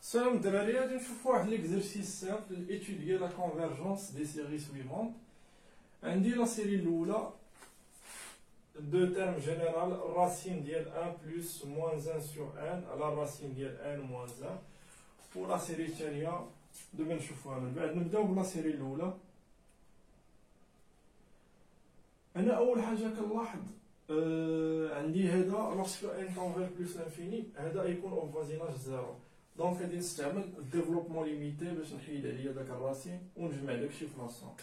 Salam Drari, غادي نشوفوا واحد ليكزرسيس سامبل لإتيديي لا كونفيرجونس دي سيري سويفونت. عندي لا سيري الأولى دو تيرم جينيرال الراسين ديال 1 بلس موان 1 سور 1 على الراسين ديال 1 موان 1. ولا سيري الثانية دابا نشوفوها من بعد. نبداو بلا سيري الأولى. أنا أول حاجة كنلاحظ عندي هذا لوغسكو ان تونفير بلس لانفيني هذا يكون او فوازيناج زيرو. دونك غادي نستعمل الديفلوبمون ليميتي باش نحيد عليا داك الراسين ونجمع داكشي في لاصون.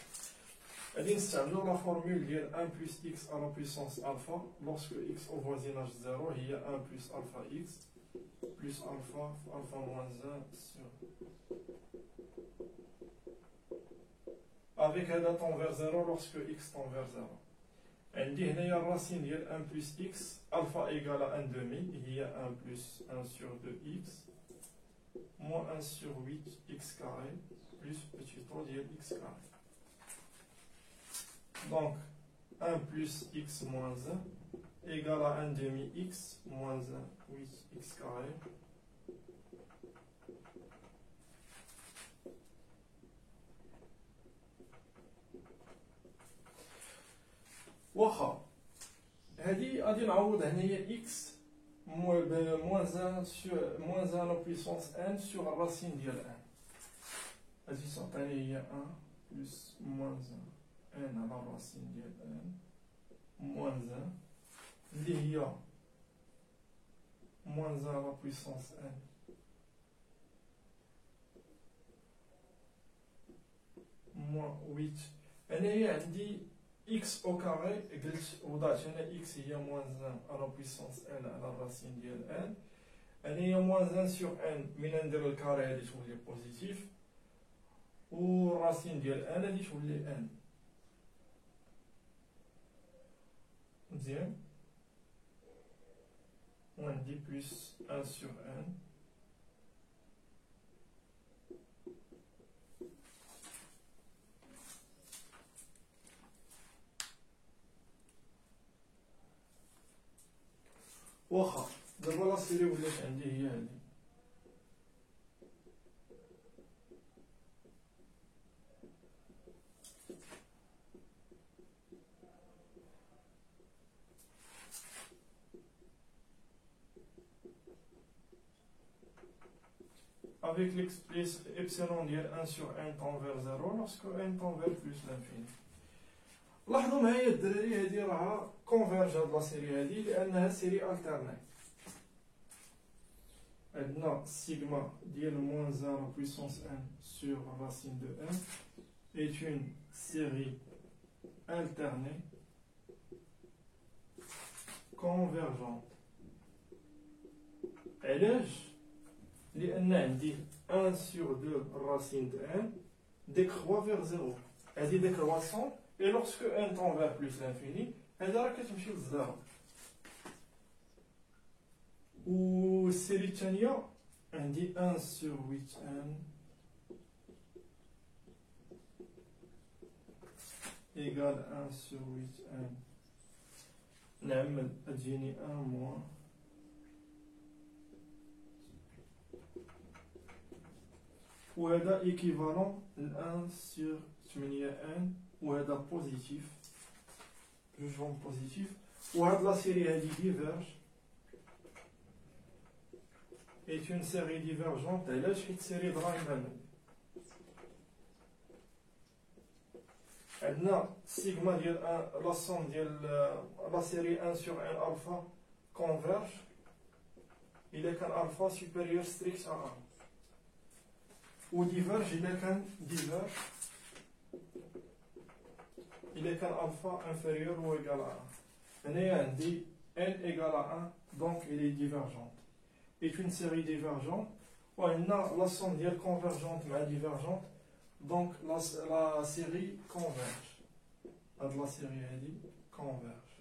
غادي نستعملو لا فورمول ديال 1 بلس اكس على بويسونس الفا لوغسكو اكس او فوازيناج زيرو هي 1 بلس الفا اكس بلس الفا في الفا موان 1 سور افيك هذا تونفير زيرو لوغسكو اكس تونفير زيرو. عندي هنايا الراسين ديال 1 بلس اكس الفا ايكال 1 دومي هي 1 بلس 1 سور 2 اكس moins 1 sur 8 x carré plus petit o d'iel x carré. Donc 1 plus x moins 1 égale à 1 demi x moins 1 8 x carré واخا هادي غادي نعوض هنايا x moins 1 sur moins 1 à la puissance n sur la racine de 1. Vas-y, ça il y a 1 plus moins 1 n à la racine de n moins 1. Il y a moins 1 à la puissance n moins 8. Et on dit x au carré قلت وضعت هنا x هي moins 1 à la puissance n على الراسين ديال n. هي moins 1 sur n من ندير الكاري غادي تولي بوزيتيف والراسين ديال n غادي تولي n. مزيان وعندي بلس 1 sur n واخا. دابا لا سيري ولات عندي هي هادي. avec l'epsilon ديال 1 sur n tend vers 0 lorsque n tend vers plus l'infini. لاحظوا معايا الدراري هادي راها كونفيرج هاد لا سيري هادي لانها سيري الترني. عندنا سيغما ديال moins 1 à la puissance n sur racine de n est une série alternée convergente. علاش؟ لان عندي 1 sur 2 racine de n décroît vers 0. هادي décroissant et lorsque n tend vers plus l'infini هذا راه كتمشي للزيرو. والسيري الثانية عندي 1 sur 8 n égale 1 sur 8 n نعمل تجيني 1 moins وهذا équivalent ل 1 sur 8 n وهذا بوزيتيف جوجهم بوزيتيف. وهاد لا سيري هادي ديفيرج est une série divergente. علاش؟ حيت سيري درايمال. عندنا سيغما ديال لا سوم ديال لا سيري 1 sur 1 الفا كونفيرج إلا كان الفا سوبيريور ستريكت à 1 وديفيرج إلا كان ديفيرج إلا كان الفا inférieur ou égal à 1. هنايا عندي n égal à 1 donc il est divergente. est une série divergente وعندنا la somme ديال convergente مع divergente donc la série converge. هاد la série هادي converge.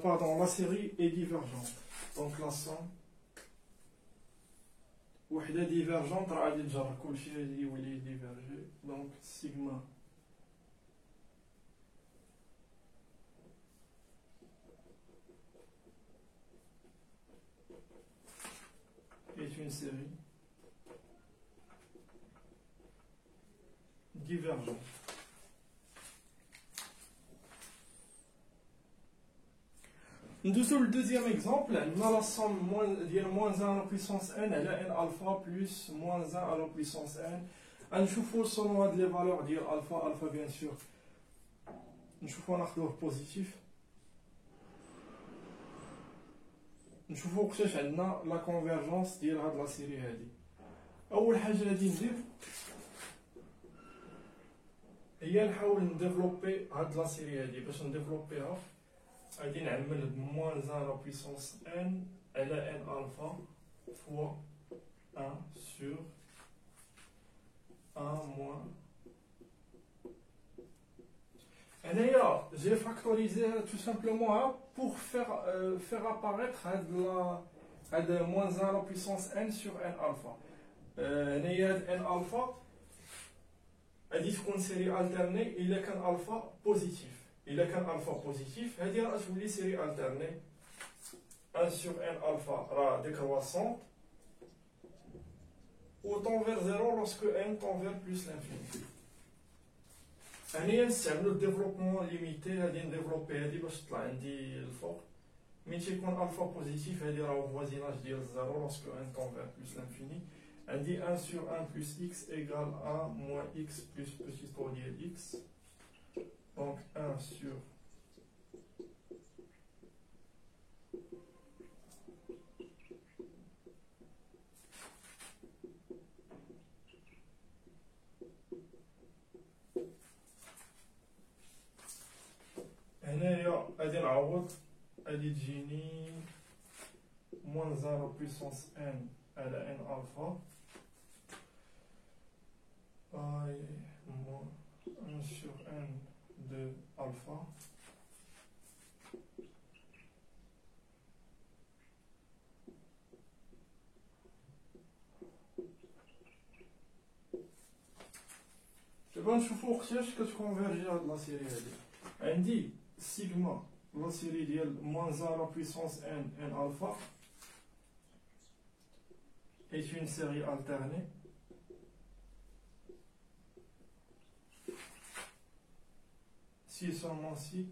Pardon, la série est divergente donc la somme وحدة divergente راه غادي تجر كلشي غادي يولي ديفيرجي دونك سيغما est une série divergente. Nous le deuxième exemple, on a la somme de moins 1 à la puissance n, elle a n alpha plus moins 1 à la puissance n. On voit selon les valeurs de alpha, alpha bien sûr. On a positif. نشوفوا كيفاش عندنا لا كونفيرجونس ديال هاد لا سيري هادي. اول حاجه غادي ندير هي نحاول نديفلوبي هاد لا سيري هادي. باش نديفلوبيها غادي نعمل بموان 1 لا بويسونس ان على ان الفا فوا 1 sur 1 moins. Là, j'ai factorisé tout simplement pour faire apparaître moins 1 à la puissance n sur n alpha. n alpha, elle dit qu'on série alternée, il est qu'un alpha positif. Il est qu'un alpha positif, elle dit que je série alternée 1 sur n alpha décroissante ou tend vers 0 lorsque n tend vers plus l'infini. C'est le développement limité, c'est développer باش تطلع عندي الفوق. ملي تيكون alpha positif هادي راه voisinage ديال 0 lorsque n tend vers plus l'infini. عندي 1 sur 1 plus x égale 1 moins x plus petit o ديال x. Donc 1 sur هنايا غادي نعوض غادي تجيني moins 1 la puissance n على n alpha moins 1 sur n de alpha دابا نشوفو كيفاش كتكونفيرجي هاد لا سيري هادي. عندي sigma la série ديال moins 1 à la puissance n alpha est une série alternée si seulement si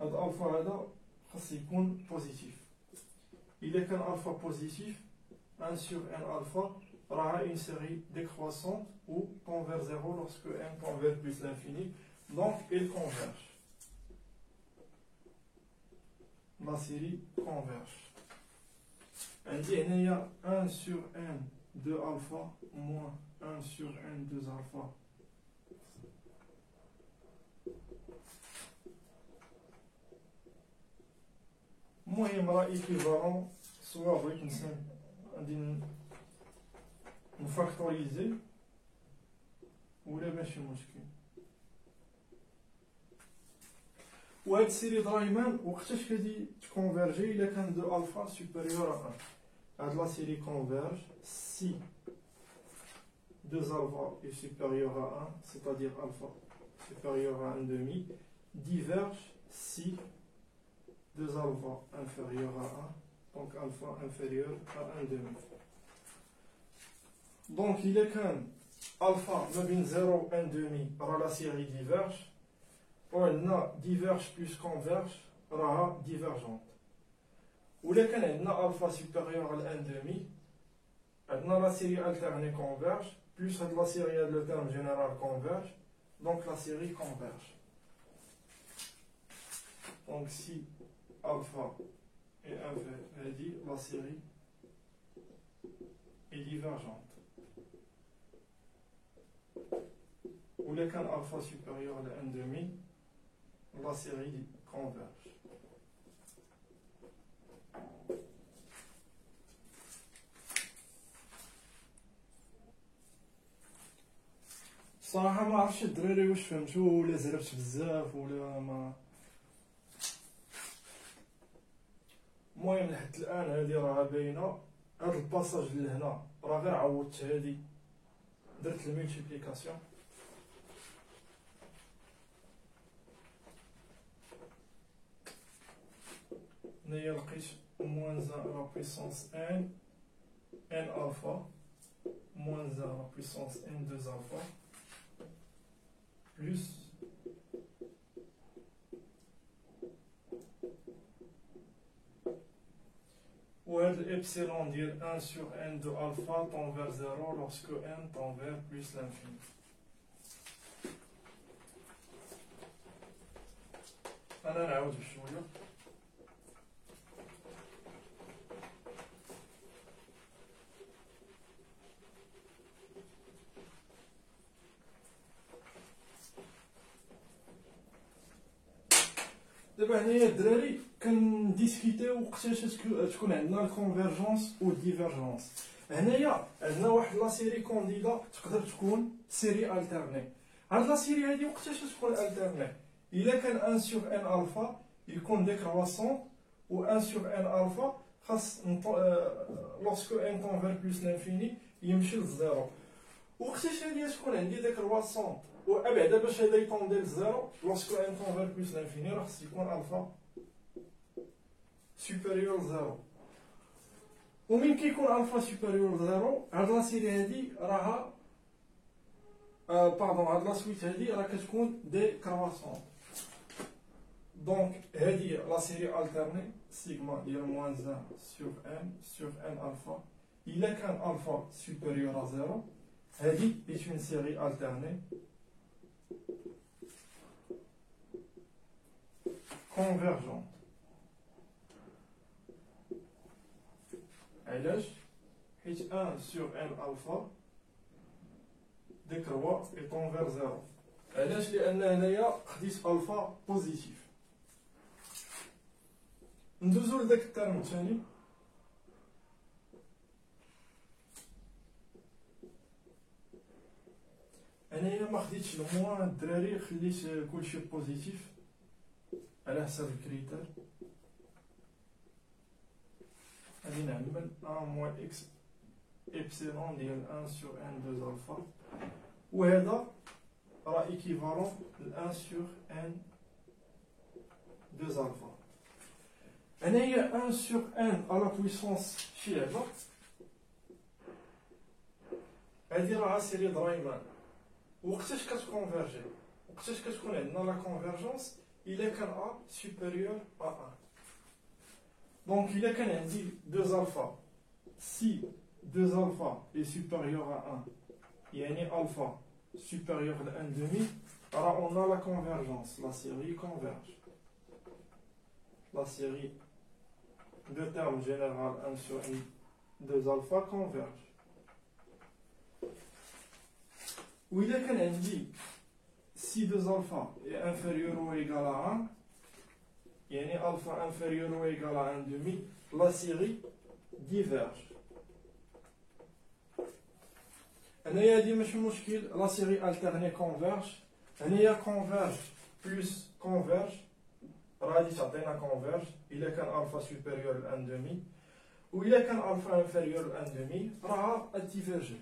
هاد alpha هذا خاص يكون positif. il est qu'un alpha positif 1 sur n alpha aura une série décroissante ou tend vers 0 lorsque n tend vers plus l'infini, donc il converge. La série converge. Elle dit qu'il y a 1 sur n de alpha moins 1 sur n de alpha. المهم راه équivalent سواء بغيت غادي نفاكتوريزي ولا ماشي مشكل. وهاد السيري دايما وقتاش غادي تكونفيرجي الا كان دو الفا سوبيريور ا 1. هاد لا سيري كونفيرج سي دو الفا est supérieur à 1, c'est-à-dire alpha supérieur à 1 demi, diverge si 2 alpha inférieur à 1, donc alpha inférieur à 1 demi. Donc il est qu'un alpha ما بين 0 1 demi راه la série diverge. وعندنا diverge plus converge راها divergente. ولا كان عندنا alpha supérieur à 1 demi عندنا la série alternée converge plus هاد la série هاد le terme général converge, donc la série converge. Donc si alpha est inférieur, la série est divergente. ولا كان alpha supérieur à 1 demi la série converge. صراحة ما عرفتش الدراري واش فهمتو ولا زربت بزاف ولا ما. المهم لحد الآن هادي راها باينة. هاد الباساج لهنا راه غير عوضت هادي درت الملتيبليكاسيون. هنايا لقيت moins 1 à la puissance n n alpha moins 0 puissance n2 alpha plus ou l'epsilon dire 1 sur n de alpha tend vers 0 lorsque n tend vers plus l'infini. أنا نعاود بشوية. دابا هنايا الدراري كنديسكوتيو وقتاش تكون عندنا الكونفيرجونس و الديفيرجونس. هنايا عندنا واحد لا سيري كونديدا تقدر تكون سيري الترني. هاد لا سيري هادي وقتاش تكون الترني؟ إلا كان 1 sur n alpha يكون décroissant و 1 sur n alpha خاص lorsque n tend vers plus l'infini يمشي للزيرو. وقتاش هادي تكون عندي décroissant و أبعدا باش هذا يطوندي للزيرو lorsque n tend vers plus l'infini راه خص يكون alpha supérieur لزيرو. ومين كيكون alpha supérieur لزيرو هاد لا سيري هادي راها باردون هاد لا سويت هادي راه كتكون décroissante. دونك هذه لا سيري الترني سيغما ديال موان 1 sur n alpha إلا كان alpha supérieur à 0 هذه est une série alternée convergente. علاش؟ حيت 1 sur n alpha décroît et tend vers 0. علاش؟ لأن هنايا خديت alpha positif. ندوزو لداك الترم الثاني. انايا ما خديتش الموان الدراري خليت كلشي بوزيتيف على حسب الكريتير. غادي نعمل 1 موان اكس ابسيلون ديال 1 sur n2 alpha وهذا راه ايكيفالون ل 1 sur n2 alpha. هنايا 1 sur n à la puissance شي لعبة هادي راها سيري درايمان. وقتاش كتكونفيرجي؟ وقتاش كتكون عندنا لا كونفيرجونس؟ إلا كان A supérieur à 1. دونك إلا كان عندي 2 alpha si 2 alpha est supérieur à 1 يعني alpha supérieur à 1 demi alors on a la convergence, la série converge. La série de termes général 1 sur 2 alpha converge. Ou il y a qu'un indice, si 2 alpha est inférieur ou égal à 1, il y a alpha inférieur ou égal à 1 demi, la série diverge. هنايا هادي ماشي مشكل، la série alternée converge. هنايا converge plus converge راه غادي تعطينا converge إلا كان alpha supérieur ل 1 demi. و إلا كان alpha inférieur ل 1 demi راه غادي diverger.